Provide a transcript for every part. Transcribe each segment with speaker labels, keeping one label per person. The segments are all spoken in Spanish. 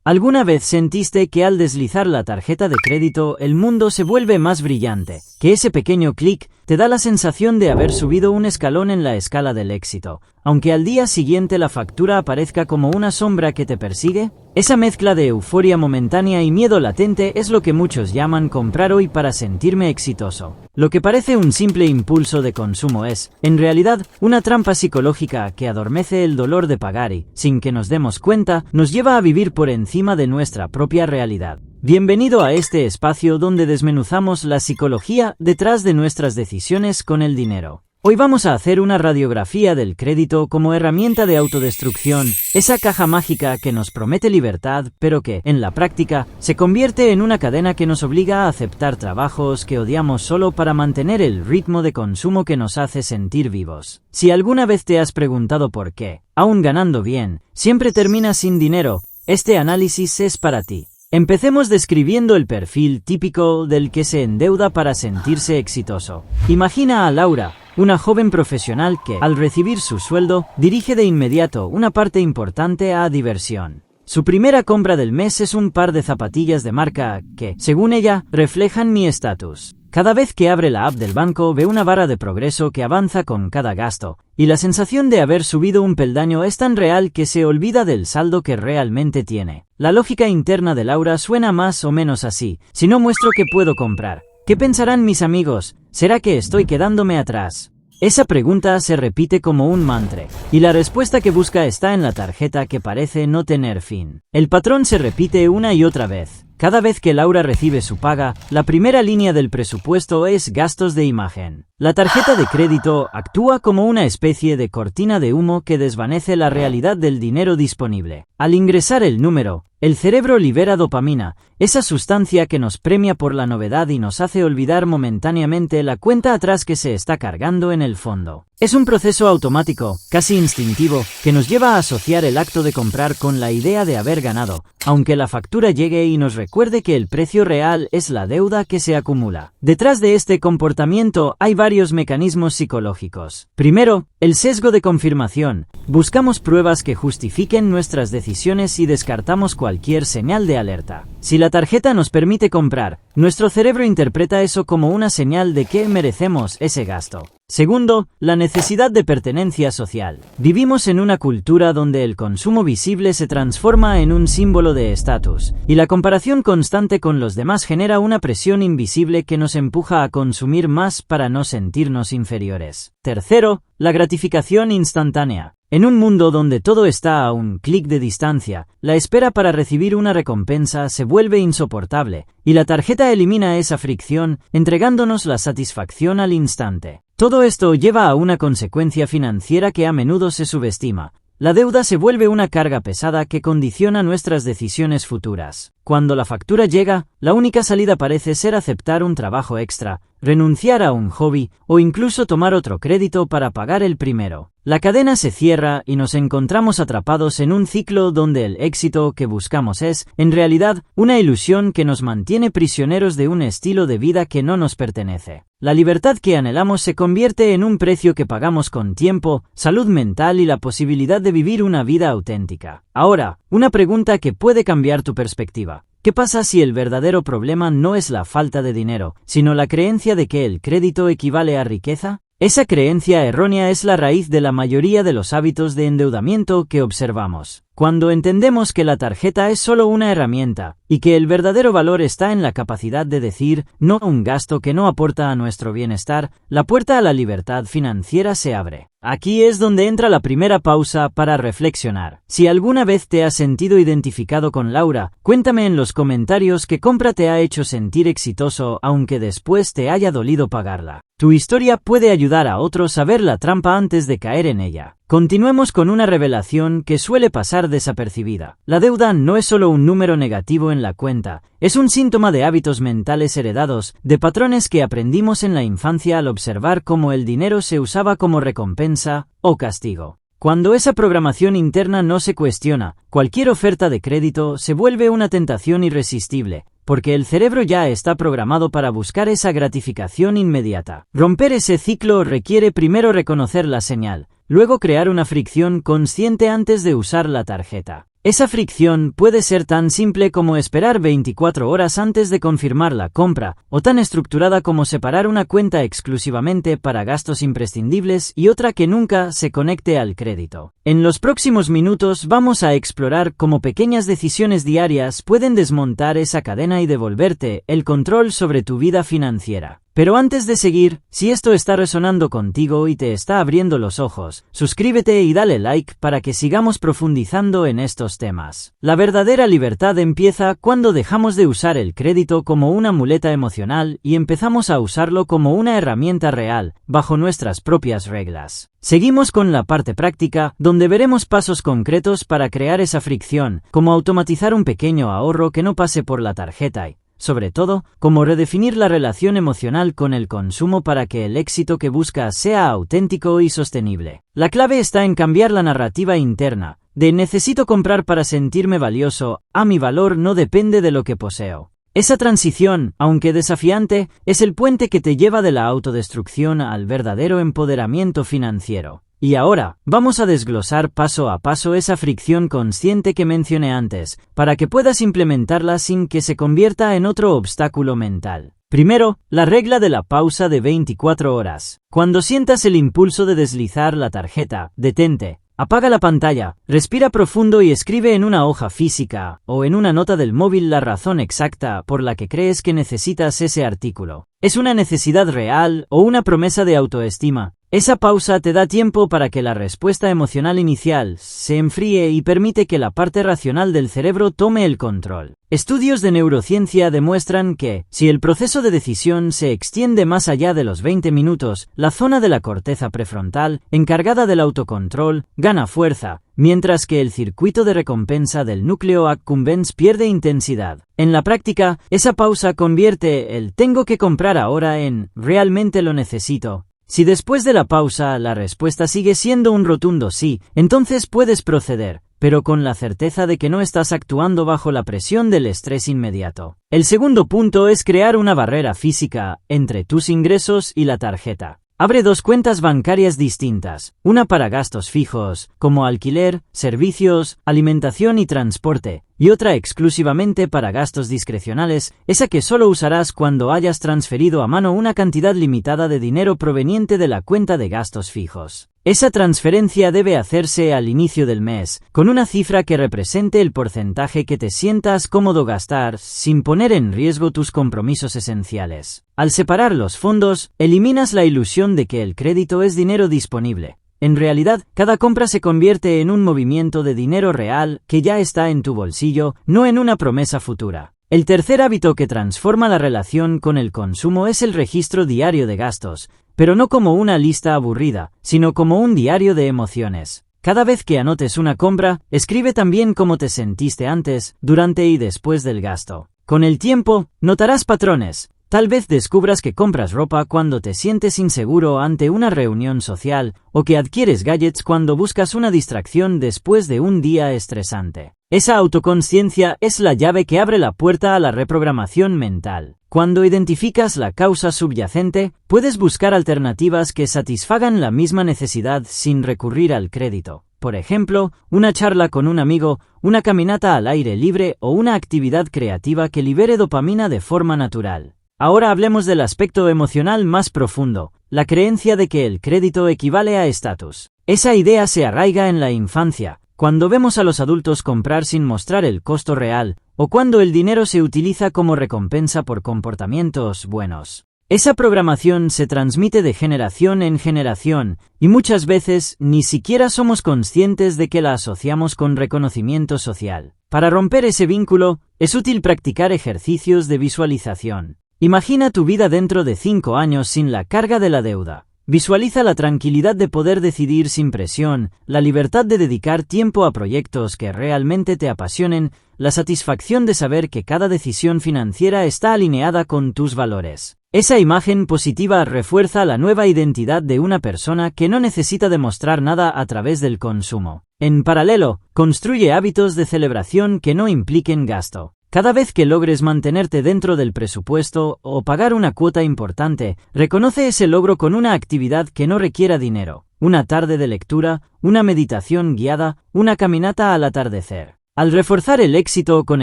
Speaker 1: ¿Alguna vez sentiste que al deslizar la tarjeta de crédito el mundo se vuelve más brillante? Que ese pequeño clic te da la sensación de haber subido un escalón en la escala del éxito, aunque al día siguiente la factura aparezca como una sombra que te persigue. Esa mezcla de euforia momentánea y miedo latente es lo que muchos llaman comprar hoy para sentirme exitoso. Lo que parece un simple impulso de consumo es, en realidad, una trampa psicológica que adormece el dolor de pagar y, sin que nos demos cuenta, nos lleva a vivir por encima de nuestra propia realidad. Bienvenido a este espacio donde desmenuzamos la psicología detrás de nuestras decisiones con el dinero. Hoy vamos a hacer una radiografía del crédito como herramienta de autodestrucción, esa caja mágica que nos promete libertad, pero que, en la práctica, se convierte en una cadena que nos obliga a aceptar trabajos que odiamos solo para mantener el ritmo de consumo que nos hace sentir vivos. Si alguna vez te has preguntado por qué, aún ganando bien, siempre terminas sin dinero, este análisis es para ti. Empecemos describiendo el perfil típico del que se endeuda para sentirse exitoso. Imagina a Laura, una joven profesional que, al recibir su sueldo, dirige de inmediato una parte importante a diversión. Su primera compra del mes es un par de zapatillas de marca que, según ella, reflejan mi estatus. Cada vez que abre la app del banco ve una barra de progreso que avanza con cada gasto, y la sensación de haber subido un peldaño es tan real que se olvida del saldo que realmente tiene. La lógica interna de Laura suena más o menos así: si no muestro que puedo comprar, ¿qué pensarán mis amigos? ¿Será que estoy quedándome atrás? Esa pregunta se repite como un mantra, y la respuesta que busca está en la tarjeta que parece no tener fin. El patrón se repite una y otra vez. Cada vez que Laura recibe su paga, la primera línea del presupuesto es gastos de imagen. La tarjeta de crédito actúa como una especie de cortina de humo que desvanece la realidad del dinero disponible. Al ingresar el número, el cerebro libera dopamina, esa sustancia que nos premia por la novedad y nos hace olvidar momentáneamente la cuenta atrás que se está cargando en el fondo. Es un proceso automático, casi instintivo, que nos lleva a asociar el acto de comprar con la idea de haber ganado, aunque la factura llegue y nos recuerde que el precio real es la deuda que se acumula. Detrás de este comportamiento hay varios mecanismos psicológicos. Primero, el sesgo de confirmación. Buscamos pruebas que justifiquen nuestras decisiones y descartamos cualquier señal de alerta. Si la tarjeta nos permite comprar, nuestro cerebro interpreta eso como una señal de que merecemos ese gasto. Segundo, la necesidad de pertenencia social. Vivimos en una cultura donde el consumo visible se transforma en un símbolo de estatus, y la comparación constante con los demás genera una presión invisible que nos empuja a consumir más para no sentirnos inferiores. Tercero, la gratificación instantánea. En un mundo donde todo está a un clic de distancia, la espera para recibir una recompensa se vuelve insoportable, y la tarjeta elimina esa fricción, entregándonos la satisfacción al instante. Todo esto lleva a una consecuencia financiera que a menudo se subestima. La deuda se vuelve una carga pesada que condiciona nuestras decisiones futuras. Cuando la factura llega, la única salida parece ser aceptar un trabajo extra, renunciar a un hobby o incluso tomar otro crédito para pagar el primero. La cadena se cierra y nos encontramos atrapados en un ciclo donde el éxito que buscamos es, en realidad, una ilusión que nos mantiene prisioneros de un estilo de vida que no nos pertenece. La libertad que anhelamos se convierte en un precio que pagamos con tiempo, salud mental y la posibilidad de vivir una vida auténtica. Ahora, una pregunta que puede cambiar tu perspectiva. ¿Qué pasa si el verdadero problema no es la falta de dinero, sino la creencia de que el crédito equivale a riqueza? Esa creencia errónea es la raíz de la mayoría de los hábitos de endeudamiento que observamos. Cuando entendemos que la tarjeta es solo una herramienta, y que el verdadero valor está en la capacidad de decir no a un gasto que no aporta a nuestro bienestar, la puerta a la libertad financiera se abre. Aquí es donde entra la primera pausa para reflexionar. Si alguna vez te has sentido identificado con Laura, cuéntame en los comentarios qué compra te ha hecho sentir exitoso aunque después te haya dolido pagarla. Tu historia puede ayudar a otros a ver la trampa antes de caer en ella. Continuemos con una revelación que suele pasar desapercibida. La deuda no es solo un número negativo en la cuenta, es un síntoma de hábitos mentales heredados, de patrones que aprendimos en la infancia al observar cómo el dinero se usaba como recompensa o castigo. Cuando esa programación interna no se cuestiona, cualquier oferta de crédito se vuelve una tentación irresistible, porque el cerebro ya está programado para buscar esa gratificación inmediata. Romper ese ciclo requiere primero reconocer la señal, luego crear una fricción consciente antes de usar la tarjeta. Esa fricción puede ser tan simple como esperar 24 horas antes de confirmar la compra, o tan estructurada como separar una cuenta exclusivamente para gastos imprescindibles y otra que nunca se conecte al crédito. En los próximos minutos vamos a explorar cómo pequeñas decisiones diarias pueden desmontar esa cadena y devolverte el control sobre tu vida financiera. Pero antes de seguir, si esto está resonando contigo y te está abriendo los ojos, suscríbete y dale like para que sigamos profundizando en estos temas. La verdadera libertad empieza cuando dejamos de usar el crédito como una muleta emocional y empezamos a usarlo como una herramienta real, bajo nuestras propias reglas. Seguimos con la parte práctica, donde veremos pasos concretos para crear esa fricción, como automatizar un pequeño ahorro que no pase por la tarjeta y, sobre todo, cómo redefinir la relación emocional con el consumo para que el éxito que buscas sea auténtico y sostenible. La clave está en cambiar la narrativa interna, de necesito comprar para sentirme valioso, a mi valor no depende de lo que poseo. Esa transición, aunque desafiante, es el puente que te lleva de la autodestrucción al verdadero empoderamiento financiero. Y ahora, vamos a desglosar paso a paso esa fricción consciente que mencioné antes, para que puedas implementarla sin que se convierta en otro obstáculo mental. Primero, la regla de la pausa de 24 horas. Cuando sientas el impulso de deslizar la tarjeta, detente. Apaga la pantalla, respira profundo y escribe en una hoja física o en una nota del móvil la razón exacta por la que crees que necesitas ese artículo. ¿Es una necesidad real o una promesa de autoestima? Esa pausa te da tiempo para que la respuesta emocional inicial se enfríe y permite que la parte racional del cerebro tome el control. Estudios de neurociencia demuestran que, si el proceso de decisión se extiende más allá de los 20 minutos, la zona de la corteza prefrontal, encargada del autocontrol, gana fuerza, mientras que el circuito de recompensa del núcleo accumbens pierde intensidad. En la práctica, esa pausa convierte el «tengo que comprar ahora» en «realmente lo necesito». Si después de la pausa la respuesta sigue siendo un rotundo sí, entonces puedes proceder, pero con la certeza de que no estás actuando bajo la presión del estrés inmediato. El segundo punto es crear una barrera física entre tus ingresos y la tarjeta. Abre dos cuentas bancarias distintas, una para gastos fijos, como alquiler, servicios, alimentación y transporte, y otra exclusivamente para gastos discrecionales, esa que solo usarás cuando hayas transferido a mano una cantidad limitada de dinero proveniente de la cuenta de gastos fijos. Esa transferencia debe hacerse al inicio del mes, con una cifra que represente el porcentaje que te sientas cómodo gastar, sin poner en riesgo tus compromisos esenciales. Al separar los fondos, eliminas la ilusión de que el crédito es dinero disponible. En realidad, cada compra se convierte en un movimiento de dinero real que ya está en tu bolsillo, no en una promesa futura. El tercer hábito que transforma la relación con el consumo es el registro diario de gastos, pero no como una lista aburrida, sino como un diario de emociones. Cada vez que anotes una compra, escribe también cómo te sentiste antes, durante y después del gasto. Con el tiempo, notarás patrones. Tal vez descubras que compras ropa cuando te sientes inseguro ante una reunión social, o que adquieres gadgets cuando buscas una distracción después de un día estresante. Esa autoconsciencia es la llave que abre la puerta a la reprogramación mental. Cuando identificas la causa subyacente, puedes buscar alternativas que satisfagan la misma necesidad sin recurrir al crédito. Por ejemplo, una charla con un amigo, una caminata al aire libre o una actividad creativa que libere dopamina de forma natural. Ahora hablemos del aspecto emocional más profundo, la creencia de que el crédito equivale a estatus. Esa idea se arraiga en la infancia, cuando vemos a los adultos comprar sin mostrar el costo real, o cuando el dinero se utiliza como recompensa por comportamientos buenos. Esa programación se transmite de generación en generación, y muchas veces ni siquiera somos conscientes de que la asociamos con reconocimiento social. Para romper ese vínculo, es útil practicar ejercicios de visualización. Imagina tu vida dentro de 5 años sin la carga de la deuda. Visualiza la tranquilidad de poder decidir sin presión, la libertad de dedicar tiempo a proyectos que realmente te apasionen, la satisfacción de saber que cada decisión financiera está alineada con tus valores. Esa imagen positiva refuerza la nueva identidad de una persona que no necesita demostrar nada a través del consumo. En paralelo, construye hábitos de celebración que no impliquen gasto. Cada vez que logres mantenerte dentro del presupuesto o pagar una cuota importante, reconoce ese logro con una actividad que no requiera dinero. Una tarde de lectura, una meditación guiada, una caminata al atardecer. Al reforzar el éxito con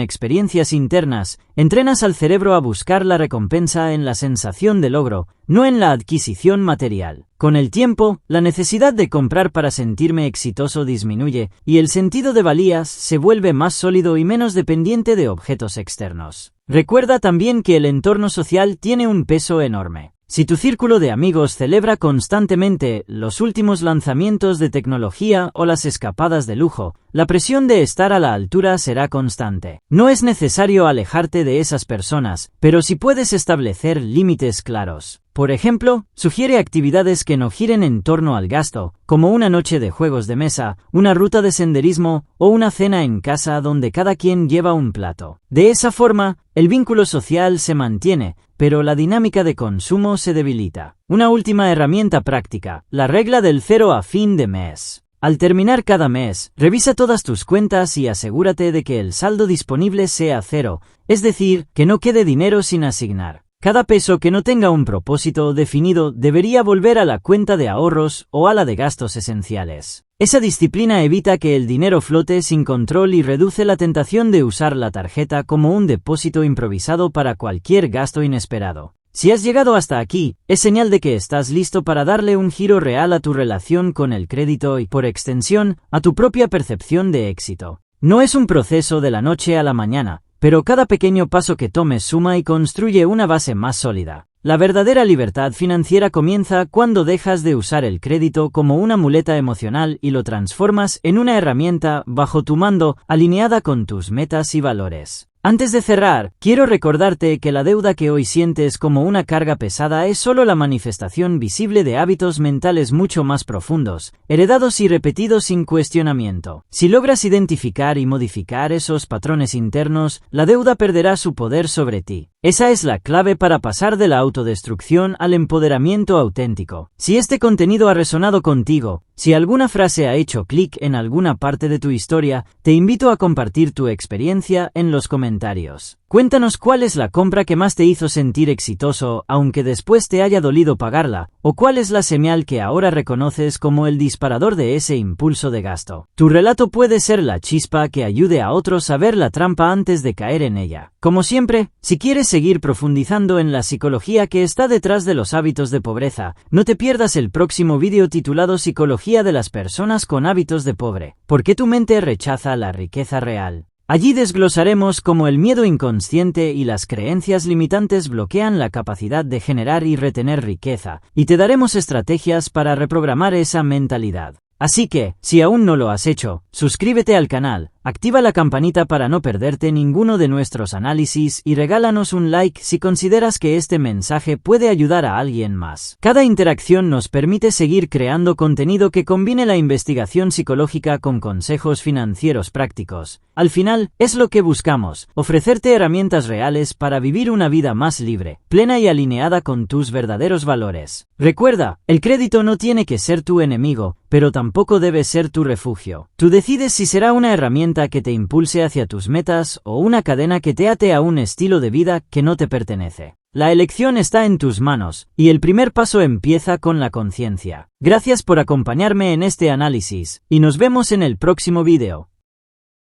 Speaker 1: experiencias internas, entrenas al cerebro a buscar la recompensa en la sensación de logro, no en la adquisición material. Con el tiempo, la necesidad de comprar para sentirme exitoso disminuye, y el sentido de valías se vuelve más sólido y menos dependiente de objetos externos. Recuerda también que el entorno social tiene un peso enorme. Si tu círculo de amigos celebra constantemente los últimos lanzamientos de tecnología o las escapadas de lujo, la presión de estar a la altura será constante. No es necesario alejarte de esas personas, pero sí puedes establecer límites claros. Por ejemplo, sugiere actividades que no giren en torno al gasto, como una noche de juegos de mesa, una ruta de senderismo o una cena en casa donde cada quien lleva un plato. De esa forma, el vínculo social se mantiene, pero la dinámica de consumo se debilita. Una última herramienta práctica, la regla del 0 a fin de mes. Al terminar cada mes, revisa todas tus cuentas y asegúrate de que el saldo disponible sea 0, es decir, que no quede dinero sin asignar. Cada peso que no tenga un propósito definido debería volver a la cuenta de ahorros o a la de gastos esenciales. Esa disciplina evita que el dinero flote sin control y reduce la tentación de usar la tarjeta como un depósito improvisado para cualquier gasto inesperado. Si has llegado hasta aquí, es señal de que estás listo para darle un giro real a tu relación con el crédito y, por extensión, a tu propia percepción de éxito. No es un proceso de la noche a la mañana, pero cada pequeño paso que tomes suma y construye una base más sólida. La verdadera libertad financiera comienza cuando dejas de usar el crédito como una muleta emocional y lo transformas en una herramienta bajo tu mando, alineada con tus metas y valores. Antes de cerrar, quiero recordarte que la deuda que hoy sientes como una carga pesada es solo la manifestación visible de hábitos mentales mucho más profundos, heredados y repetidos sin cuestionamiento. Si logras identificar y modificar esos patrones internos, la deuda perderá su poder sobre ti. Esa es la clave para pasar de la autodestrucción al empoderamiento auténtico. Si este contenido ha resonado contigo, si alguna frase ha hecho clic en alguna parte de tu historia, te invito a compartir tu experiencia en los comentarios. Cuéntanos cuál es la compra que más te hizo sentir exitoso, aunque después te haya dolido pagarla, o cuál es la señal que ahora reconoces como el disparador de ese impulso de gasto. Tu relato puede ser la chispa que ayude a otros a ver la trampa antes de caer en ella. Como siempre, si quieres seguir profundizando en la psicología que está detrás de los hábitos de pobreza, no te pierdas el próximo vídeo titulado Psicología de las personas con hábitos de pobre. ¿Por qué tu mente rechaza la riqueza real? Allí desglosaremos cómo el miedo inconsciente y las creencias limitantes bloquean la capacidad de generar y retener riqueza, y te daremos estrategias para reprogramar esa mentalidad. Así que, si aún no lo has hecho, suscríbete al canal, activa la campanita para no perderte ninguno de nuestros análisis y regálanos un like si consideras que este mensaje puede ayudar a alguien más. Cada interacción nos permite seguir creando contenido que combine la investigación psicológica con consejos financieros prácticos. Al final, es lo que buscamos, ofrecerte herramientas reales para vivir una vida más libre, plena y alineada con tus verdaderos valores. Recuerda, el crédito no tiene que ser tu enemigo, pero tampoco debe ser tu refugio. Tú decides si será una herramienta que te impulse hacia tus metas o una cadena que te ate a un estilo de vida que no te pertenece. La elección está en tus manos, y el primer paso empieza con la conciencia. Gracias por acompañarme en este análisis, y nos vemos en el próximo vídeo.